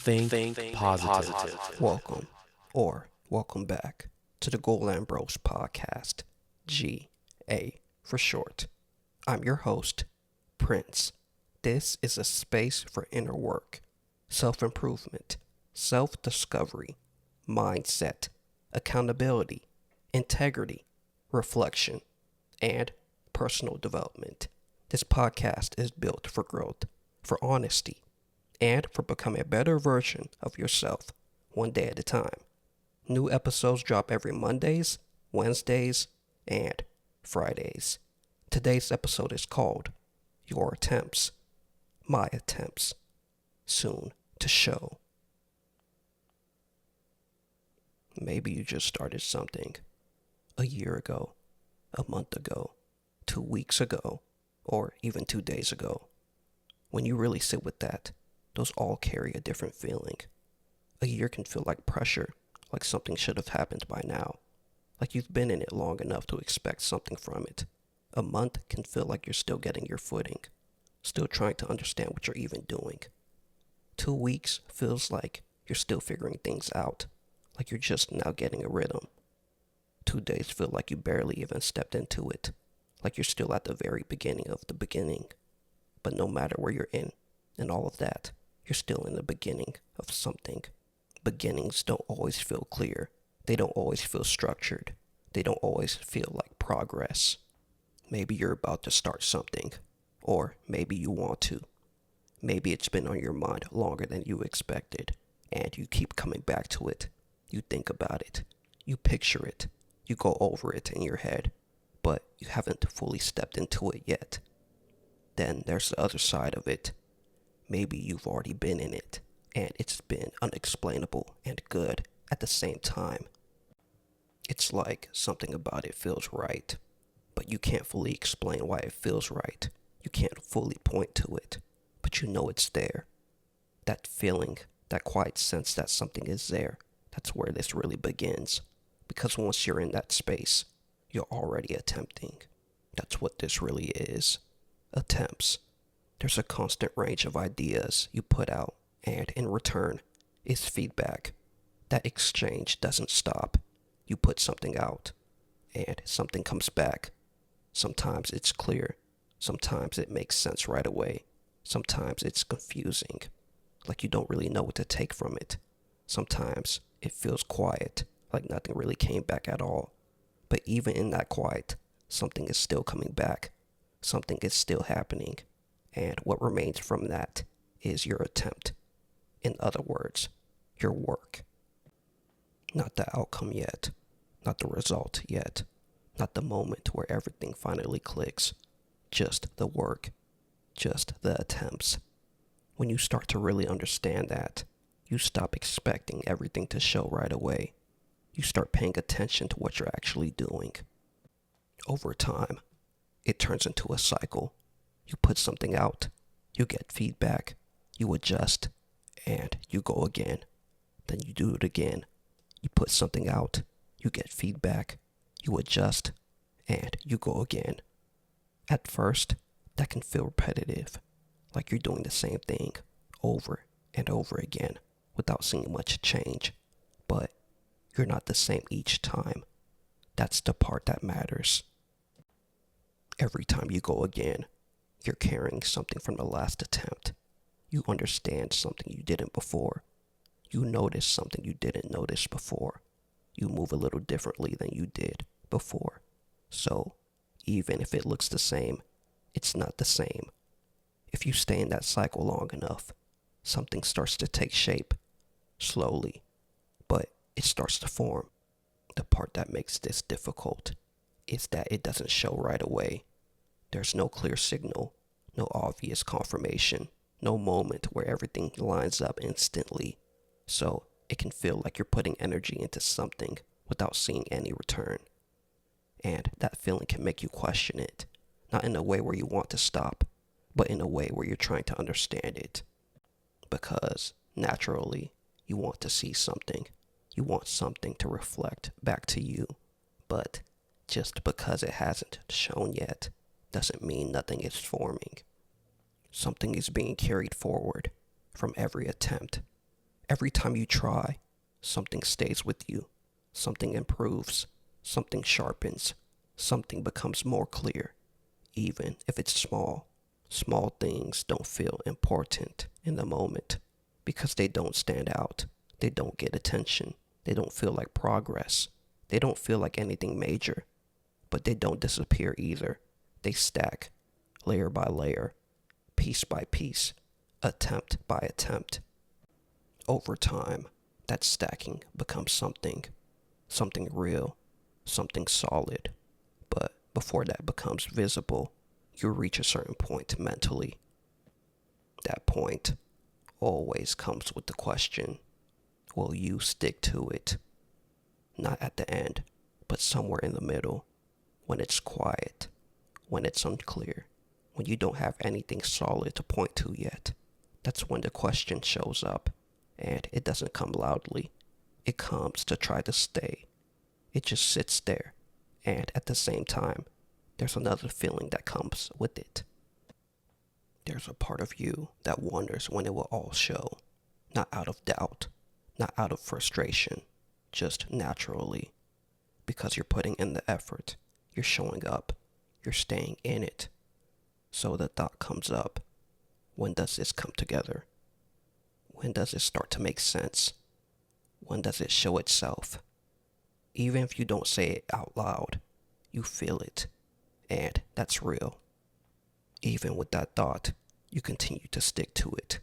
Think positive. Welcome, or welcome back, to the Golan Bros podcast, GA for short. I'm your host, Prince. This is a space for inner work, self-improvement, self-discovery, mindset, accountability, integrity, reflection, and personal development. This podcast is built for growth, for honesty, and for becoming a better version of yourself, one day at a time. New episodes drop every Mondays, Wednesdays, and Fridays. Today's episode is called Your Attempts, My Attempts, Soon to Show. Maybe you just started something a year ago, a month ago, 2 weeks ago, or even 2 days ago. When you really sit with that, those all carry a different feeling. A year can feel like pressure, like something should have happened by now, like you've been in it long enough to expect something from it. A month can feel like you're still getting your footing, still trying to understand what you're even doing. 2 weeks feels like you're still figuring things out, like you're just now getting a rhythm. 2 days feel like you barely even stepped into it, like you're still at the very beginning of the beginning. But no matter where you're in and all of that, you're still in the beginning of something. Beginnings don't always feel clear. They don't always feel structured. They don't always feel like progress. Maybe you're about to start something, or maybe you want to. Maybe it's been on your mind longer than you expected, and you keep coming back to it. You think about it. You picture it. You go over it in your head, but you haven't fully stepped into it yet. Then there's the other side of it. Maybe you've already been in it, and it's been unexplainable and good at the same time. It's like something about it feels right, but you can't fully explain why it feels right. You can't fully point to it, but you know it's there. That feeling, that quiet sense that something is there, that's where this really begins. Because once you're in that space, you're already attempting. That's what this really is. Attempts. There's a constant range of ideas you put out, and in return is feedback. That exchange doesn't stop. You put something out, and something comes back. Sometimes it's clear. Sometimes it makes sense right away. Sometimes it's confusing, like you don't really know what to take from it. Sometimes it feels quiet, like nothing really came back at all. But even in that quiet, something is still coming back. Something is still happening. And what remains from that is your attempt. In other words, your work. Not the outcome yet. Not the result yet. Not the moment where everything finally clicks. Just the work. Just the attempts. When you start to really understand that, you stop expecting everything to show right away. You start paying attention to what you're actually doing. Over time, it turns into a cycle. You put something out, you get feedback, you adjust, and you go again. Then you do it again. You put something out, you get feedback, you adjust, and you go again. At first, that can feel repetitive, like you're doing the same thing over and over again without seeing much change. But you're not the same each time. That's the part that matters. Every time you go again, you're carrying something from the last attempt. You understand something you didn't before. You notice something you didn't notice before. You move a little differently than you did before. So, even if it looks the same, it's not the same. If you stay in that cycle long enough, something starts to take shape, slowly, but it starts to form. The part that makes this difficult is that it doesn't show right away. There's no clear signal, no obvious confirmation, no moment where everything lines up instantly. So it can feel like you're putting energy into something without seeing any return. And that feeling can make you question it, not in a way where you want to stop, but in a way where you're trying to understand it. Because naturally, you want to see something. You want something to reflect back to you. But just because it hasn't shown yet, doesn't mean nothing is forming. Something is being carried forward from every attempt. Every time you try, something stays with you, something improves, something sharpens, something becomes more clear, even if it's small. Small things don't feel important in the moment because they don't stand out. They don't get attention. They don't feel like progress. They don't feel like anything major, but they don't disappear either. They stack, layer by layer, piece by piece, attempt by attempt. Over time, that stacking becomes something real, something solid. But before that becomes visible, you reach a certain point mentally. That point always comes with the question, will you stick to it? Not at the end, but somewhere in the middle, when it's quiet, when it's unclear, when you don't have anything solid to point to yet. That's when the question shows up, and it doesn't come loudly. It comes to try to stay. It just sits there, and at the same time, there's another feeling that comes with it. There's a part of you that wonders when it will all show, not out of doubt, not out of frustration, just naturally, because you're putting in the effort, you're showing up, you're staying in it. So the thought comes up, when does this come together? When does it start to make sense? When does it show itself? Even if you don't say it out loud, you feel it, and that's real. Even with that thought, you continue to stick to it.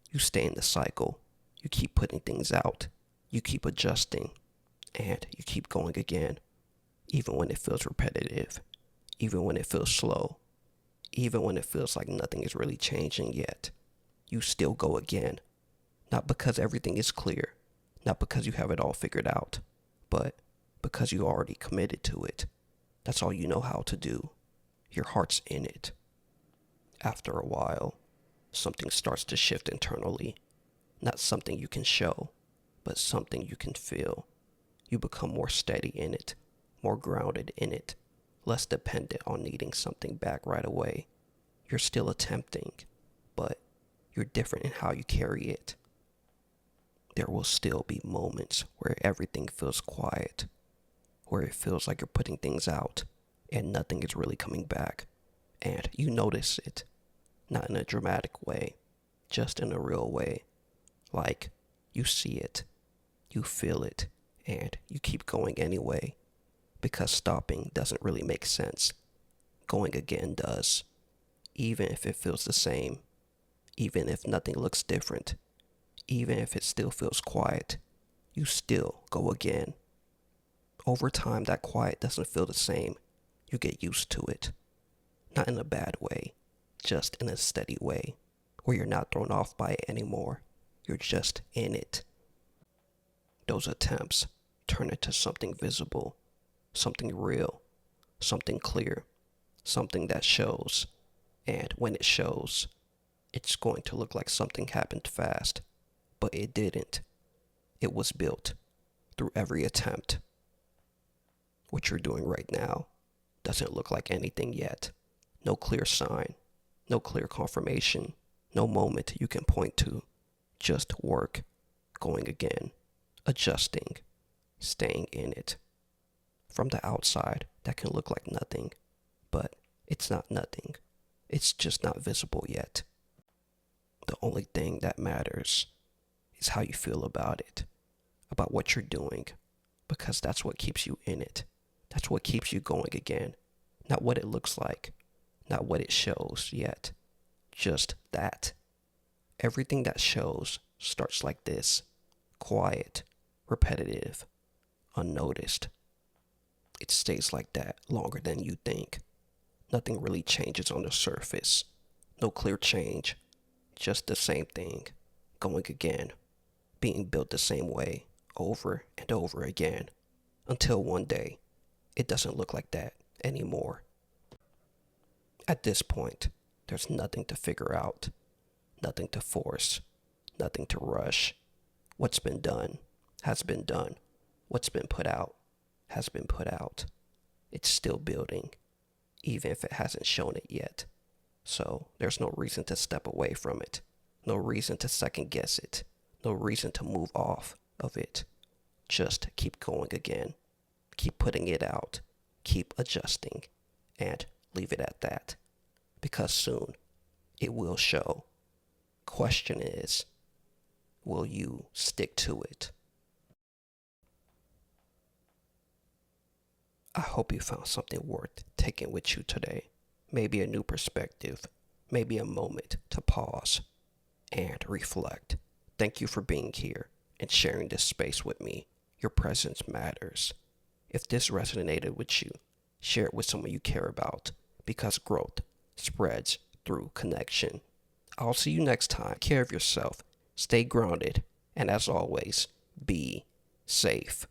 You stay in the cycle. You keep putting things out. You keep adjusting, and you keep going again, even when it feels repetitive, even when it feels slow, even when it feels like nothing is really changing yet. You still go again, not because everything is clear, not because you have it all figured out, but because you already committed to it. That's all you know how to do. Your heart's in it. After a while, something starts to shift internally. Not something you can show, but something you can feel. You become more steady in it, more grounded in it, less dependent on needing something back right away. You're still attempting, but you're different in how you carry it. There will still be moments where everything feels quiet, where it feels like you're putting things out and nothing is really coming back. And you notice it, not in a dramatic way, just in a real way. Like, you see it, you feel it, and you keep going anyway, because stopping doesn't really make sense. Going again does, even if it feels the same, even if nothing looks different, even if it still feels quiet, you still go again. Over time, that quiet doesn't feel the same. You get used to it. Not in a bad way, just in a steady way, where you're not thrown off by it anymore. You're just in it. Those attempts turn into something visible, something real, something clear, something that shows. And when it shows, it's going to look like something happened fast, but it didn't. It was built through every attempt. What you're doing right now doesn't look like anything yet. No clear sign, no clear confirmation, no moment you can point to. Just work, going again, adjusting, staying in it. From the outside, that can look like nothing, but it's not nothing. It's just not visible yet. The only thing that matters is how you feel about it, about what you're doing, because that's what keeps you in it. That's what keeps you going again. Not what it looks like, not what it shows yet, just that. Everything that shows starts like this, quiet, repetitive, unnoticed. It stays like that longer than you think. Nothing really changes on the surface. No clear change, just the same thing, going again, being built the same way, over and over again, until one day, it doesn't look like that anymore. At this point, there's nothing to figure out, nothing to force, nothing to rush. What's been done has been done. What's been put out has been put out. It's still building, even if it hasn't shown it yet. So there's no reason to step away from it, no reason to second guess it, No reason to move off of it. Just keep going again. Keep putting it out. Keep adjusting. And leave it at that. Because soon it will show. Question is, will you stick to it? I hope you found something worth taking with you today. Maybe a new perspective. Maybe a moment to pause and reflect. Thank you for being here and sharing this space with me. Your presence matters. If this resonated with you, share it with someone you care about, because growth spreads through connection. I'll see you next time. Take care of yourself, stay grounded, and as always, be safe.